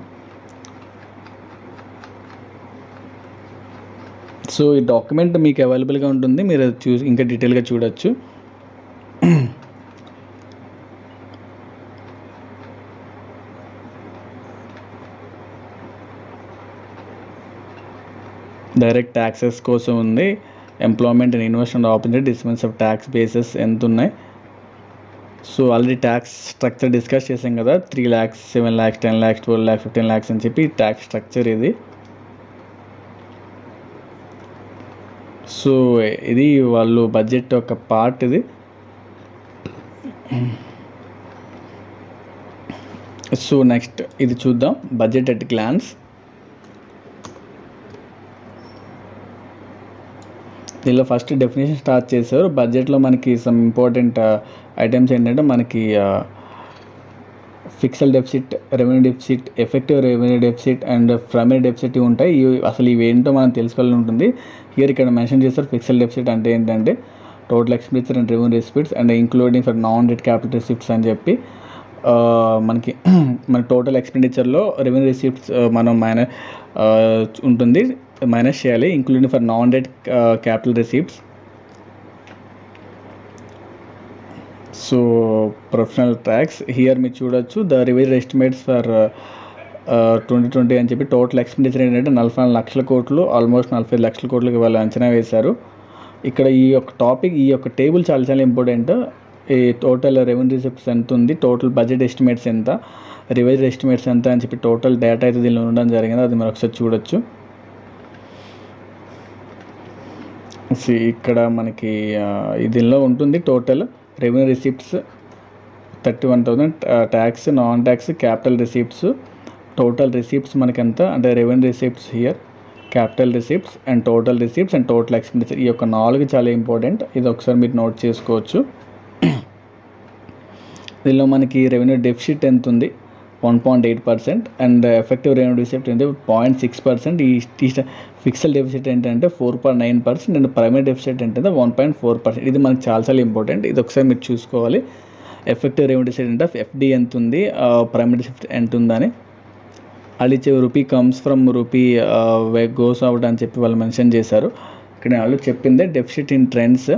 సో ఈ డాక్యుమెంట్ మీకు అవైలబుల్గా ఉంటుంది, మీరు ఇంకా డీటెయిల్గా చూడొచ్చు. డైరెక్ట్ ట్యాక్సెస్ కోసం ఉంది, employment and investment opportunity, dispense of tax bases ఎంత ఉన్నాయి. So already tax structure discuss చేసాం కదా, 3 lakhs, 7 lakhs, 10 lakhs, 12 lakhs, 15 lakhs అని చెప్పి ట్యాక్స్ స్ట్రక్చర్ ఇది. సో ఇది వాళ్ళు బడ్జెట్ ఒక పార్ట్ ఇది. సో నెక్స్ట్ ఇది చూద్దాం, బడ్జెట్ ఎట్ గ్లాన్స్. దీనిలో ఫస్ట్ డెఫినేషన్ స్టార్ట్ చేశారు. బడ్జెట్లో మనకి సమ్ ఇంపార్టెంట్ ఐటమ్స్ ఏంటంటే మనకి fixed deficit, revenue deficit, effective revenue deficit and primary deficit ఉంటాయి. అసలు ఇవి ఏంటో మనం తెలుసుకోవాలని ఉంటుంది. ఇక్కడ మెన్షన్ చేస్తారు ఫిక్స్డ్ డెఫిసిట్ అంటే ఏంటంటే total expenditure and revenue receipts and including for non debt capital receipts అని చెప్పి మనకి మన టోటల్ ఎక్స్పెండిచర్లో రెవెన్యూ రిసిప్ట్స్ మనం ఉంటుంది, మైనస్ చేయాలి, including for non debt capital receipts. So professional tax here మీరు చూడొచ్చు ద రివైజ్డ్ ఎస్టిమేట్స్ ఫర్ 2020 అని చెప్పి టోటల్ ఎక్స్పెండిచర్ ఏంటంటే 44 లక్షల కోట్లు, ఆల్మోస్ట్ 45 లక్షల కోట్లకి వాళ్ళు అంచనా వేశారు. ఇక్కడ ఈ యొక్క టాపిక్, ఈ యొక్క టేబుల్ చాలా చాలా ఇంపార్టెంట్. ఈ టోటల్ రెవెన్యూ రిసిప్ట్స్ ఎంత ఉంది, టోటల్ బడ్జెట్ ఎస్టిమేట్స్ ఎంత, రివైజ్డ్ ఎస్టిమేట్స్ ఎంత అని చెప్పి టోటల్ డేటా అయితే దీనిలో ఉండడం జరిగింది, అది మీరు ఒకసారి చూడొచ్చు. ఇక్కడ మనకి దీనిలో ఉంటుంది total revenue receipts 31,000, tax, non tax, capital receipts, total receipts మనకి ఎంత అంటే revenue receipts here, capital receipts and total receipts and total expenditure. ఈ యొక్క 4 చాలా ఇంపార్టెంట్, ఇది ఒకసారి మీరు నోట్ చేసుకోవచ్చు. దీనిలో మనకి రెవెన్యూ డెఫిసిట్ ఎంత ఉంది 1.8% అండ్ ఎఫెక్టివ్ రెవెన్యూ డెఫిసిట్ అంటే 0.6%. ఈ ఫిక్స్డ్ డెఫిసిట్ ఏంటంటే 4.9% అండ్ ప్రైమరీ డెఫిసిట్ ఏంటంటే 1.4%. ఇది మనకి చాలా చాలా ఇంపార్టెంట్, ఇది ఒకసారి మీరు చూసుకోవాలి. ఎఫెక్టివ్ రెవెన్యూ డెఫిసిట్ అంటే ఎఫ్డి ఎంత ఉంది, ప్రైమరీ డెఫిసిట్ ఎంత ఉందని. అది rupee comes from rupee goes out అని చెప్పి వాళ్ళు మెన్షన్ చేశారు. ఇక్కడ వాళ్ళు చెప్పిందే deficit in trends.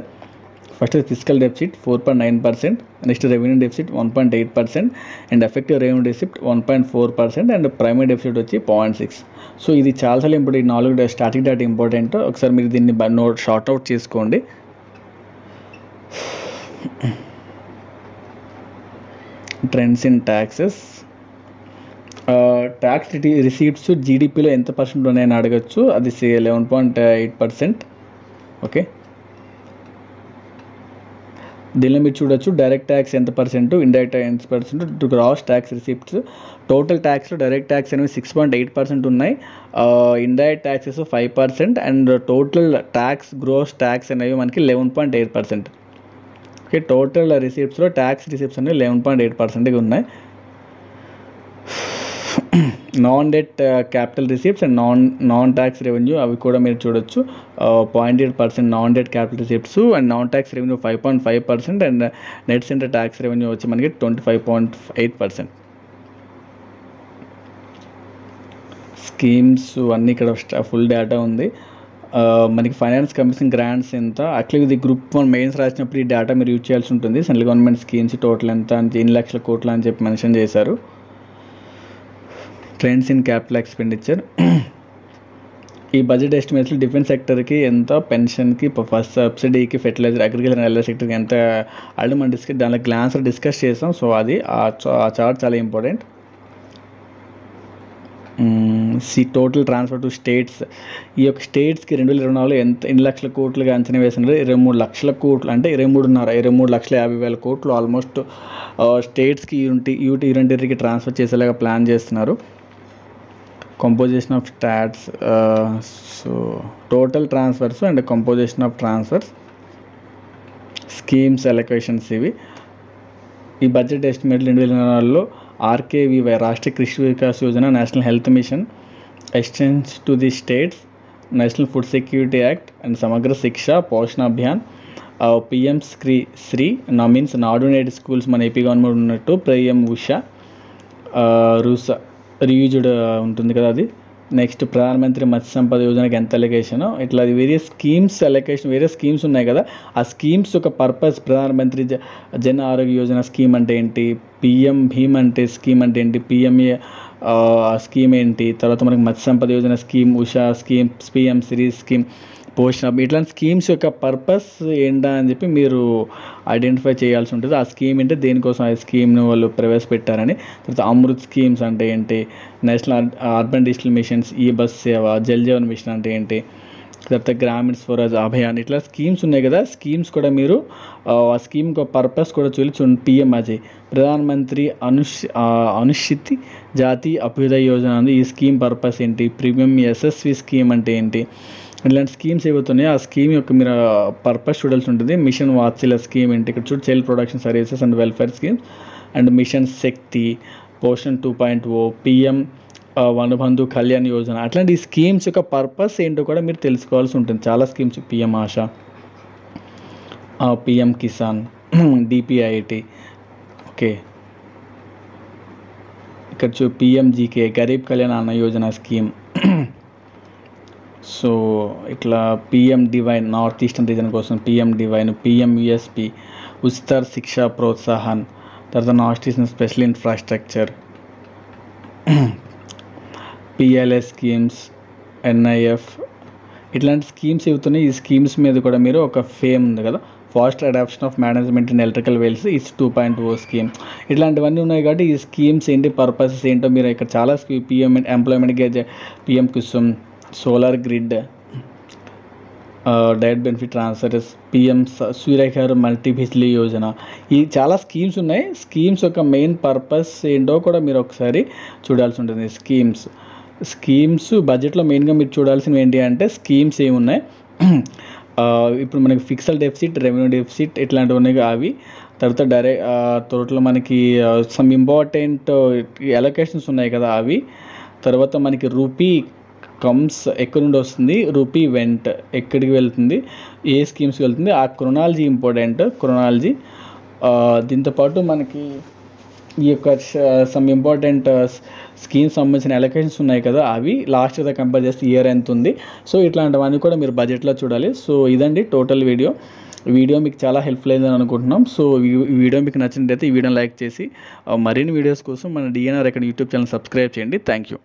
First physical deficit 4.9%, next revenue deficit 1.8% and effective revenue deficit 1.4% and primary deficit వచ్చి 0.6. సో ఇది చాలా చాలా ఇంపార్టెంట్, ఈ 4 స్టాటిక్ డేటా ఇంపార్టెంట్. ఒకసారి మీరు దీన్ని షార్ట్ అవుట్ చేసుకోండి. Trends in taxes, tax receipts జీడిపిలో ఎంత పర్సెంట్ ఉన్నాయని అడగచ్చు, అది 11.8%. ఓకే, దీనిలో మీరు చూడొచ్చు డైరెక్ట్ ట్యాక్స్ ఎంత పర్సెంట్, ఇండైరెక్ట్ ఎంత percent, gross tax receipts. Total ట్యాక్స్లో డైరెక్ట్ ట్యాక్స్ అనేవి 6.8% ఉన్నాయి, indirect taxes 5%, and total tax gross tax అనేవి మనకి 11.8%. ఓకే, టోటల్ రిసిప్ట్స్లో ట్యాక్స్ రిసిప్ట్స్ అనేవి 11.8%గా ఉన్నాయి. Non debt capital receipts and non tax revenue అవి కూడా మీరు చూడొచ్చు. 0.8% non debt capital receipts and non tax revenue 5.5%, and net centre tax revenue వచ్చి మనకి 25.8%. స్కీమ్స్ అన్నీ ఇక్కడ ఫుల్ డేటా ఉంది. మనకి ఫైనాన్స్ కమిషన్ గ్రాంట్స్ ఎంత, యాక్చువల్లీ ఇది గ్రూప్ 1 మెయిన్స్ రాసినప్పుడు ఈ డేటా మీరు యూజ్ చేయాల్సి ఉంటుంది. సెంట్రల్ గవర్నమెంట్ స్కీమ్స్ టోటల్ ఎంత అని 8 లక్షల కోట్లు అని చెప్పి మెన్షన్ చేశారు. Trends in capital expenditure. ఈ బడ్జెట్ ఎస్టిమేట్స్లో డిఫెన్స్ సెక్టర్కి ఎంత, పెన్షన్కి, ఫస్ట్ సబ్సిడీకి, ఫెర్టిలైజర్, అగ్రికల్చర్ అండ్ సెక్టర్కి ఎంత ఆల్రెడీ మనం దానిలో గ్లాన్స్లో డిస్కస్ చేసాం. సో అది ఆ చార్ట్ చాలా important. Total transfer to states. ఈ యొక్క స్టేట్స్కి 2024లో ఎన్ని లక్షల కోట్లుగా అంచనా వేసినారు? 23 లక్షల కోట్లు, అంటే 23,50,000 కోట్లు ఆల్మోస్ట్ స్టేట్స్కి యూనిటరీకి ట్రాన్స్ఫర్ చేసేలాగా ప్లాన్ చేస్తున్నారు. Composition of stats, so total transfers and composition of transfers, schemes allocations ఇవి. ఈ budget ఎస్టిమేట్లు 2024లో RKVY Rashtriya Krishi Vikas Yojana, national health machine, x tends to the states, national food security act and సమగ్ర శిక్ష, పోషణ అభియాన్, PM శ్రీ మీన్స్ నాడు నేడు స్కూల్స్ మన ఏపీ గవర్నమెంట్ ఉన్నట్టు, PM Usha RUSA reused ఉంటుంది కదా అది. నెక్స్ట్ ప్రధానమంత్రి మత్స్య సంపద యోజనకి ఎంత అలొకేషన్, ఇట్లా various schemes allocation, various schemes ఉన్నాయి కదా. ఆ స్కీమ్స్ ఒక పర్పస్, ప్రధానమంత్రి జన ఆరోగ్య యోజన స్కీమ్ అంటే ఏంటి, PM భీమ్ అంటే స్కీమ్ అంటే ఏంటి, PMA స్కీమ్ ఏంటి, తర్వాత మనకి Matsya Sampada Yojana scheme, Usha scheme, PM Shri scheme, Poshan, ఇట్లాంటి స్కీమ్స్ యొక్క పర్పస్ ఏంటా అని చెప్పి మీరు ఐడెంటిఫై చేయాల్సి ఉంటుంది. ఆ స్కీమ్ ఏంటి, దేనికోసం ఆ స్కీమ్ను వాళ్ళు ప్రవేశపెట్టారని. తర్వాత అమృత్ స్కీమ్స్ అంటే ఏంటి, నేషనల్ అర్బన్ డిజిటల్ మిషన్స్, ఈ బస్ సేవ, జల్ జీవన్ మిషన్ అంటే ఏంటి, తర్వాత గ్రామీణ స్వరాజ్ అభియాన్, ఇట్లా స్కీమ్స్ ఉన్నాయి కదా. స్కీమ్స్ కూడా మీరు ఆ స్కీమ్ పర్పస్ కూడా చూడండి. PM అజయ్ ప్రధానమంత్రి అనుసూచిత జాతి అభ్యుదయ యోజన ఉంది. ఈ స్కీమ్ పర్పస్ ఏంటి, ప్రీమియం SSV స్కీమ్ అంటే ఏంటి, ఇలాంటి స్కీమ్స్ ఏవవుతున్నాయో ఆ స్కీమ్ యొక్క మీరు పర్పస్ చూడాల్సి ఉంటుంది. మిషన్ వాత్సల్య స్కీమ్ ఏంటి, ఇక్కడ చూడు child protection services and welfare schemes, and mission Shakti, Poshan 2.0, PM Vanbandhu Kalyan Yojana, అట్లాంటి ఈ స్కీమ్స్ యొక్క పర్పస్ ఏంటో కూడా మీరు తెలుసుకోవాల్సి ఉంటుంది. చాలా schemes, PM ASHA, PM Kisan, DPIIT. Okay, ఇక్కడ PMGK గరీబ్ కళ్యాణ్ అన్న యోజన స్కీమ్. సో ఇట్లా PM divine north eastern region కోసం, PM డివైన్, PM USP ఉచిత శిక్షా ప్రోత్సాహన్, తర్వాత north eastern special infrastructure, PLS schemes, NIF, ఇట్లాంటి స్కీమ్స్ అవుతున్నాయి. ఈ స్కీమ్స్ మీద కూడా మీరు ఒక ఫేమ్ ఉంది కదా, fast adoption of management in electrical wheels is 2.0 scheme, ఇట్లాంటివన్నీ ఉన్నాయి. కాబట్టి ఈ స్కీమ్స్ ఏంటి, పర్పసెస్ ఏంటో మీరు ఇక్కడ చాలా PM employment gauge, PM Kusum, solar grid, direct benefit transfers, PM Surya Ghar multi Bijli Yojana, ఈ చాలా స్కీమ్స్ ఉన్నాయి. స్కీమ్స్ యొక్క మెయిన్ పర్పస్ ఏంటో కూడా మీరు ఒకసారి చూడాల్సి ఉంటుంది. స్కీమ్స్ బడ్జెట్లో మెయిన్గా మీరు చూడాల్సినవి ఏంటి అంటే స్కీమ్స్ ఏమున్నాయి, ఇప్పుడు మనకి ఫిక్స్డ్ డెఫిసిట్, రెవెన్యూ డెఫిసిట్ ఇట్లాంటివి ఉన్నాయి అవి. తర్వాత టోటల్ మనకి సమ్ ఇంపార్టెంట్ అలొకేషన్స్ ఉన్నాయి కదా అవి. తర్వాత మనకి రూపీ కమ్స్ ఎక్కడి నుండి వస్తుంది, రూపీ వెంట్ ఎక్కడికి వెళ్తుంది, ఏ స్కీమ్స్కి వెళ్తుంది, ఆ క్రొనాలజీ ఇంపార్టెంట్. క్రొనాలజీ దీంతోపాటు మనకి ఈ యొక్క సమ్ ఇంపార్టెంట్ స్కీమ్స్ సంబంధించిన అలొకేషన్స్ ఉన్నాయి కదా అవి లాస్ట్ ఇయర్ కంపేర్ చేస్తే ఇయర్ ఎంత ఉంది. సో ఇట్లాంటివన్నీ కూడా మీరు బడ్జెట్లో చూడాలి. సో ఇదండి టోటల్ వీడియో మీకు చాలా హెల్ప్ఫుల్ అయిందని అనుకుంటున్నాం. సో ఈ వీడియో మీకు నచ్చినట్లయితే ఈ వీడియోని లైక్ చేసి మరిన్ని వీడియోస్ కోసం మన DNR యూట్యూబ్ ఛానల్ సబ్స్క్రైబ్ చేయండి. Thank you.